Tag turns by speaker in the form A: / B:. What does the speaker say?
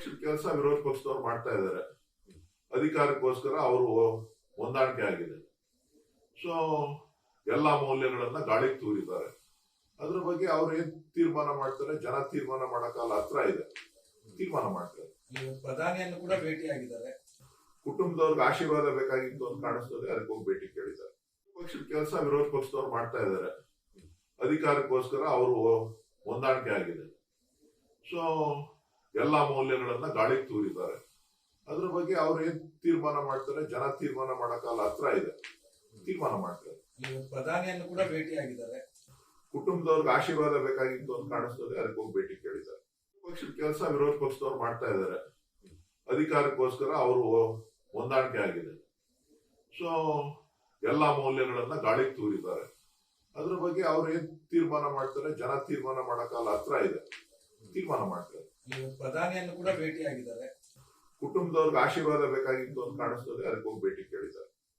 A: ಪಕ್ಷದ ಕೆಲಸ ವಿರೋಧ ಪಕ್ಷದವ್ರು ಮಾಡ್ತಾ ಇದ್ದಾರೆ. ಅಧಿಕಾರಕ್ಕೋಸ್ಕರ ಅವರು ಹೊಂದಾಣಿಕೆ ಆಗಿದೆ. ಸೊ ಎಲ್ಲಾ ಮೌಲ್ಯಗಳನ್ನ ಗಾಳಿಗೆ ತೂರಿದ್ದಾರೆ. ಅದ್ರ ಬಗ್ಗೆ ಅವ್ರು ಏನ್ ತೀರ್ಮಾನ ಮಾಡ್ತಾರೆ, ಜನ ತೀರ್ಮಾನ ಮಾಡಕ್ಕಾಲ ಹತ್ರ ಇದೆ, ತೀರ್ಮಾನ ಮಾಡ್ತಾರೆ.
B: ಪ್ರಧಾನಿಯನ್ನು ಕೂಡ ಭೇಟಿಯಾಗಿದ್ದಾರೆ.
A: ಕುಟುಂಬದವ್ರಿಗೆ ಆಶೀರ್ವಾದ ಬೇಕಾಗಿತ್ತು ಅಂತ ಕಾಣಿಸ್ತದೆ, ಅದಕ್ಕೆ ಹೋಗಿ ಭೇಟಿ ಕೇಳಿದ್ದಾರೆ. ಪಕ್ಷದ ಕೆಲಸ ವಿರೋಧ ಪಕ್ಷದವ್ರು ಮಾಡ್ತಾ ಇದ್ದಾರೆ. ಅಧಿಕಾರಕ್ಕೋಸ್ಕರ ಅವರು ಹೊಂದಾಣಿಕೆ ಆಗಿದೆ. ಸೊ ಎಲ್ಲಾ ಮೌಲ್ಯಗಳನ್ನ ಗಾಳಿಗೆ ತೂರಿದ್ದಾರೆ. ಅದ್ರ ಬಗ್ಗೆ ಅವ್ರು ಏನ್ ತೀರ್ಮಾನ ಮಾಡ್ತಾರೆ, ಜನ ತೀರ್ಮಾನ ಮಾಡಕ್ಕಾಲ ಹತ್ರ ಇದೆ, ತೀರ್ಮಾನ ಮಾಡ್ತಾರೆ.
B: ಪ್ರಧಾನಿಯನ್ನು ಕೂಡ ಭೇಟಿಯಾಗಿದ್ದಾರೆ.
A: ಕುಟುಂಬದವ್ರಿಗೆ ಆಶೀರ್ವಾದ ಬೇಕಾಗಿತ್ತು ಅಂತ ಕಾಣಿಸ್ತದೆ, ಅದಕ್ಕೆ ಹೋಗಿ ಭೇಟಿ ಕೇಳಿದ್ದಾರೆ. ಪಕ್ಷದ ಕೆಲಸ ವಿರೋಧ ಪಕ್ಷದವ್ರು ಮಾಡ್ತಾ ಇದ್ದಾರೆ. ಅಧಿಕಾರಕ್ಕೋಸ್ಕರ ಅವರು ಹೊಂದಾಣಿಕೆ ಆಗಿದೆ. ಸೊ ಎಲ್ಲಾ ಮೌಲ್ಯಗಳನ್ನ ಗಾಳಿಗೆ ತೂರಿದ್ದಾರೆ. ಅದ್ರ ಬಗ್ಗೆ ಅವ್ರು ಏನ್ ತೀರ್ಮಾನ ಮಾಡ್ತಾರೆ, ಜನ ತೀರ್ಮಾನ ಮಾಡಕ್ಕಾಲ ಹತ್ರ ಇದೆ, ತೀರ್ಮಾನ ಮಾಡ್ತಾರೆ.
B: ಪ್ರಧಾನಿಯನ್ನು ಕೂಡ ಭೇಟಿಯಾಗಿದ್ದಾರೆ.
A: ಕುಟುಂಬದವ್ರಿಗೆ ಆಶೀರ್ವಾದ ಬೇಕಾಗಿತ್ತು ಅಂತ ಕಾಣಿಸ್ತದೆ, ಅದಕ್ಕೆ ಹೋಗಿ ಭೇಟಿ ಕೇಳಿದ್ದಾರೆ.